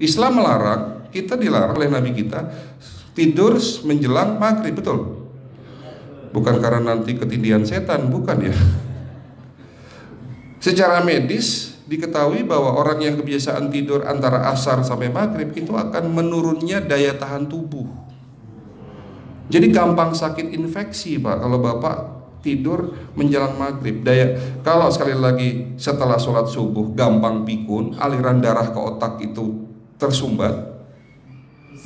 Islam melarang, kita dilarang oleh Nabi kita tidur menjelang maghrib, betul? Bukan karena nanti ketindihan setan, bukan ya. Secara medis diketahui bahwa orang yang kebiasaan tidur antara asar sampai maghrib itu akan menurunnya daya tahan tubuh. Jadi gampang sakit infeksi Pak kalau Bapak tidur menjelang maghrib. Kalau sekali lagi setelah sholat subuh gampang pikun, aliran darah ke otak itu tersumbat,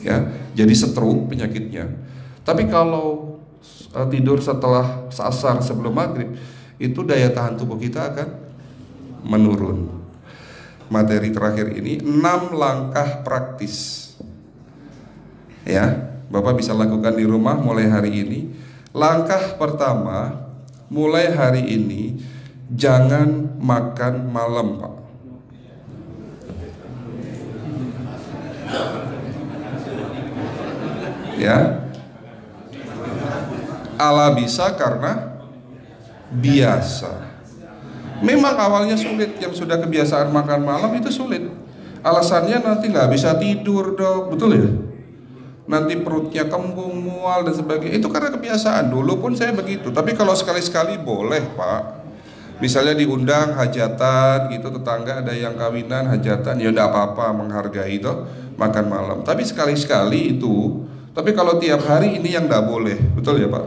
ya, jadi stroke penyakitnya. Tapi kalau tidur setelah asar sebelum maghrib, itu daya tahan tubuh kita akan menurun. Materi terakhir ini 6 langkah praktis, ya, Bapak bisa lakukan di rumah mulai hari ini. Langkah pertama, mulai hari ini jangan makan malam Pak. Ya, ala bisa karena biasa. Memang awalnya sulit, yang sudah kebiasaan makan malam itu sulit. Alasannya nanti nggak bisa tidur dok, betul ya? Nanti perutnya kembung, mual dan sebagainya. Itu karena kebiasaan. Dulu pun saya begitu. Tapi kalau sekali-sekali boleh Pak. Misalnya diundang hajatan gitu, tetangga ada yang kawinan hajatan, ya enggak apa-apa, menghargai itu makan malam. Tapi sekali-sekali itu. Tapi kalau tiap hari ini yang enggak boleh, betul ya Pak?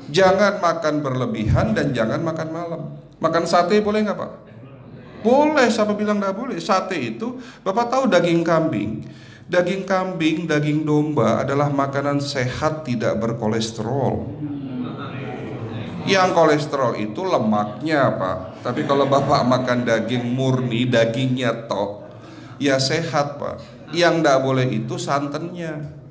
Jangan makan berlebihan dan jangan makan malam. Makan sate boleh nggak Pak? Boleh, siapa bilang nggak boleh? Sate itu, Bapak tahu daging kambing. Daging kambing, daging domba adalah makanan sehat, tidak berkolesterol. Yang kolesterol itu lemaknya Pak. Tapi kalau Bapak makan daging murni, dagingnya tok, ya sehat Pak. Yang nggak boleh itu santannya.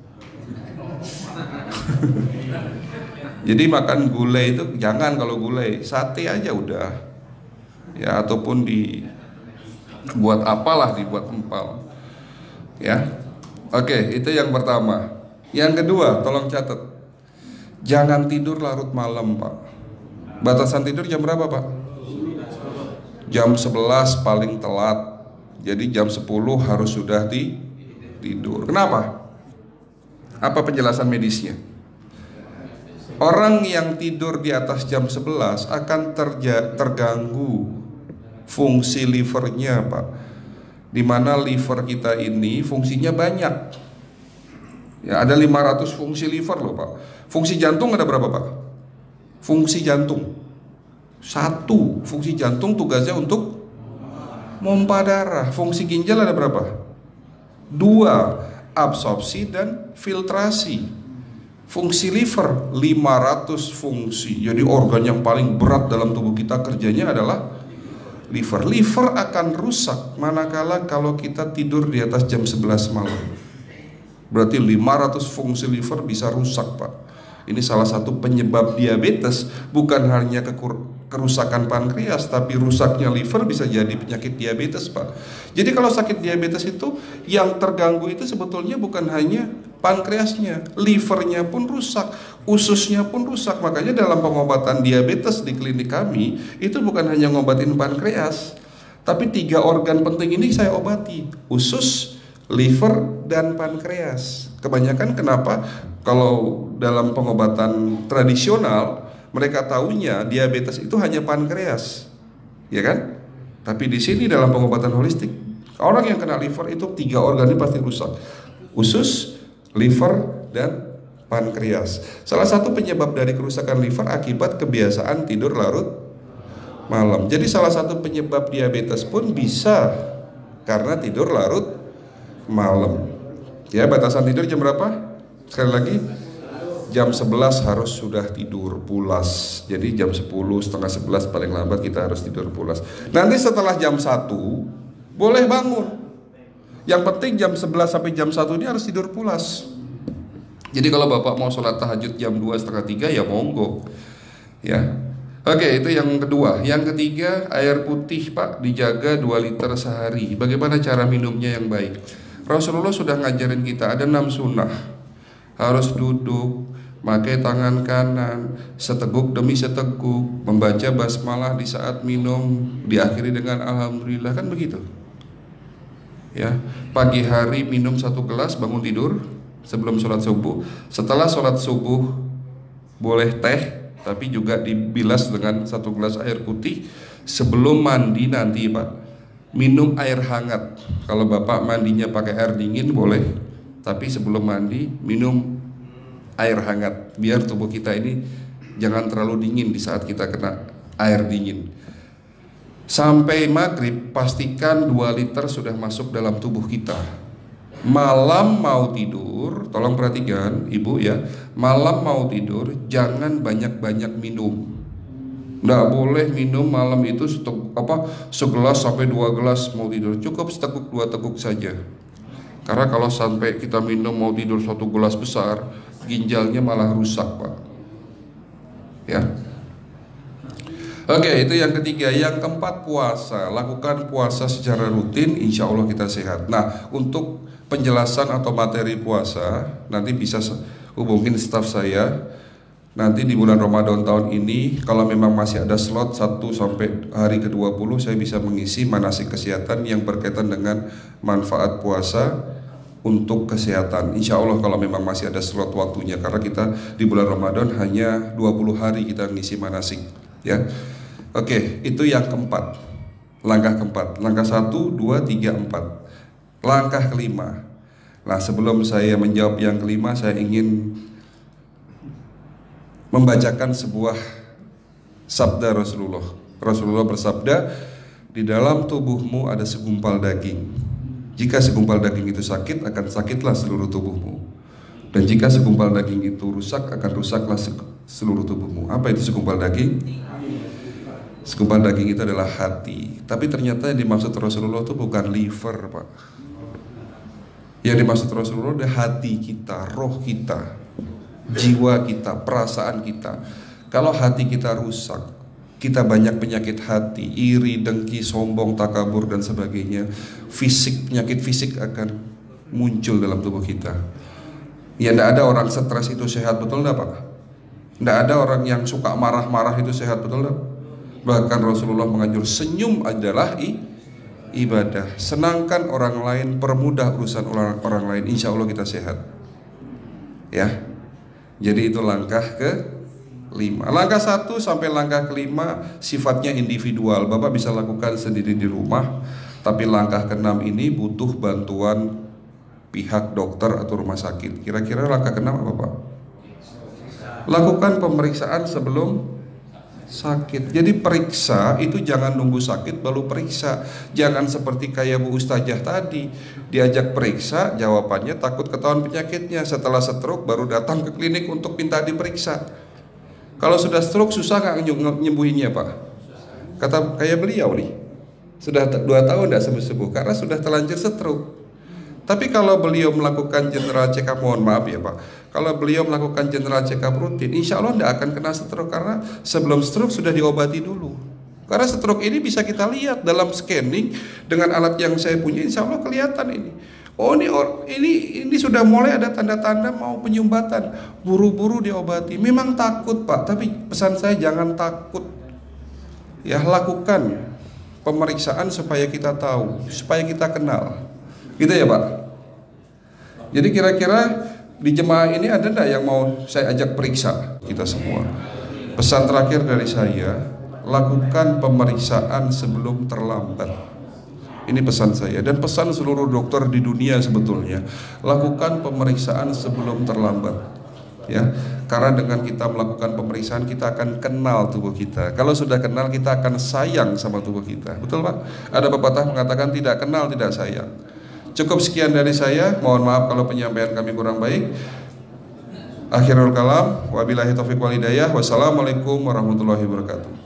Jadi makan gulai itu jangan, kalau gulai sate aja udah, ya, ataupun dibuat apalah, dibuat empal, ya. Oke, itu yang pertama. Yang kedua, tolong catat, jangan tidur larut malam Pak. Batasan tidur jam berapa Pak? Jam 11 paling telat. Jadi jam 10 harus sudah tidur. Kenapa? Apa penjelasan medisnya? Orang yang tidur di atas jam 11 akan terganggu fungsi livernya Pak. Dimana liver kita ini fungsinya banyak, ya, ada 500 fungsi liver loh Pak. Fungsi jantung ada berapa Pak? Fungsi jantung 1. Fungsi jantung tugasnya untuk mompa darah. Fungsi ginjal ada berapa? 2. Absorpsi dan filtrasi. Fungsi liver 500 fungsi. Jadi organ yang paling berat dalam tubuh kita kerjanya adalah liver. Liver akan rusak manakala kalau kita tidur di atas jam 11 malam. Berarti 500 fungsi liver bisa rusak Pak. Ini salah satu penyebab diabetes. Bukan hanya kerusakan pankreas, tapi rusaknya liver bisa jadi penyakit diabetes Pak. Jadi kalau sakit diabetes itu yang terganggu itu sebetulnya bukan hanya pankreasnya, livernya pun rusak, ususnya pun rusak. Makanya dalam pengobatan diabetes di klinik kami itu bukan hanya ngobatin pankreas, tapi 3 organ penting ini saya obati: usus, liver, dan pankreas. Kebanyakan kenapa kalau dalam pengobatan tradisional mereka taunya diabetes itu hanya pankreas, ya kan? Tapi di sini dalam pengobatan holistik, orang yang kena liver itu 3 organ ini pasti rusak: usus, liver, dan pankreas. Salah satu penyebab dari kerusakan liver akibat kebiasaan tidur larut malam. Jadi salah satu penyebab diabetes pun bisa karena tidur larut malam. Ya, batasan tidur jam berapa? Sekali lagi, jam 11 harus sudah tidur pulas. Jadi jam 10, setengah 11 paling lambat kita harus tidur pulas. Nanti setelah jam 1 boleh bangun. Yang penting jam 11 sampai jam 1 ini harus tidur pulas. Jadi kalau Bapak mau sholat tahajud jam 2, setengah 3 ya monggo, ya. Oke, itu yang kedua. Yang ketiga, air putih Pak dijaga 2 liter sehari. Bagaimana cara minumnya yang baik? Rasulullah sudah ngajarin kita ada 6 sunnah. Harus duduk, pakai tangan kanan, seteguk demi seteguk, membaca basmalah di saat minum, diakhiri dengan alhamdulillah, kan begitu. Ya, pagi hari minum 1 gelas bangun tidur sebelum sholat subuh. Setelah sholat subuh boleh teh, tapi juga dibilas dengan 1 gelas air putih. Sebelum mandi nanti Pak, minum air hangat. Kalau Bapak mandinya pakai air dingin boleh, tapi sebelum mandi minum air hangat, biar tubuh kita ini jangan terlalu dingin di saat kita kena air dingin. Sampai maghrib pastikan 2 liter sudah masuk dalam tubuh kita. Malam mau tidur, tolong perhatikan Ibu ya, malam mau tidur jangan banyak-banyak minum. Nggak boleh minum malam itu segelas sampai 2 gelas mau tidur. Cukup seteguk 2 teguk saja. Karena kalau sampai kita minum mau tidur 1 gelas besar, ginjalnya malah rusak Pak. Ya. Oke, itu yang ketiga. Yang keempat, puasa. Lakukan puasa secara rutin, insya Allah kita sehat. Nah, untuk penjelasan atau materi puasa nanti bisa hubungin staf saya. Nanti di bulan Ramadan tahun ini, kalau memang masih ada slot 1 sampai hari ke-20, saya bisa mengisi manasik kesehatan yang berkaitan dengan manfaat puasa untuk kesehatan. Insya Allah kalau memang masih ada slot waktunya, karena kita di bulan Ramadan hanya 20 hari kita ngisi manasik, ya. Oke, itu yang keempat. Langkah keempat. Langkah 1, 2, 3, 4. Langkah kelima. Nah, sebelum saya menjawab yang kelima, saya ingin membacakan sebuah sabda Rasulullah. Rasulullah bersabda, di dalam tubuhmu ada segumpal daging. Jika segumpal daging itu sakit, akan sakitlah seluruh tubuhmu. Dan jika segumpal daging itu rusak, akan rusaklah seluruh tubuhmu. Apa itu segumpal daging? Segumpal daging itu adalah hati. Tapi ternyata yang dimaksud Rasulullah itu bukan liver Pak. Yang dimaksud Rasulullah adalah hati kita, roh kita, jiwa kita, perasaan kita. Kalau hati kita rusak, kita banyak penyakit hati, iri, dengki, sombong, takabur dan sebagainya. Penyakit fisik akan muncul dalam tubuh kita. Ya, tidak ada orang stres itu sehat, betul tidak Pak? Tidak ada orang yang suka marah-marah itu sehat, betul tidak? Bahkan Rasulullah menganjur senyum adalah ibadah. Senangkan orang lain, permudah urusan orang lain, insya Allah kita sehat. Ya, jadi itu langkah ke-5. Langkah 1 sampai langkah ke-5 sifatnya individual. Bapak bisa lakukan sendiri di rumah. Tapi langkah ke-6 ini butuh bantuan pihak dokter atau rumah sakit. Kira-kira langkah ke-6 apa Pak? Lakukan pemeriksaan sebelum sakit. Jadi periksa itu jangan nunggu sakit baru periksa. Jangan seperti kayak Bu Ustazah tadi, diajak periksa, jawabannya takut ketahuan penyakitnya. Setelah stroke baru datang ke klinik untuk minta diperiksa. Kalau sudah stroke susah nggak nyembuhinnya Pak? Kata kayak beliau nih, sudah 2 tahun tidak sembuh-sembuh karena sudah terlanjur stroke. Tapi kalau beliau melakukan general check up, mohon maaf ya Pak, kalau beliau melakukan general check up rutin, insya Allah tidak akan kena stroke, karena sebelum stroke sudah diobati dulu. Karena stroke ini bisa kita lihat dalam scanning dengan alat yang saya punya, insya Allah kelihatan ini. Oh ini sudah mulai ada tanda-tanda mau penyumbatan, buru-buru diobati. Memang takut Pak, tapi pesan saya jangan takut. Ya, lakukan pemeriksaan supaya kita tahu, supaya kita kenal. Gitu ya Pak. Jadi kira-kira di jemaah ini ada enggak yang mau saya ajak periksa kita semua? Pesan terakhir dari saya, lakukan pemeriksaan sebelum terlambat. Ini pesan saya dan pesan seluruh dokter di dunia sebetulnya. Lakukan pemeriksaan sebelum terlambat. Ya, karena dengan kita melakukan pemeriksaan kita akan kenal tubuh kita. Kalau sudah kenal kita akan sayang sama tubuh kita. Betul Pak? Ada pepatah mengatakan tidak kenal tidak sayang. Cukup sekian dari saya. Mohon maaf kalau penyampaian kami kurang baik. Akhirul kalam, wabillahi taufiq wal hidayah. Wassalamualaikum warahmatullahi wabarakatuh.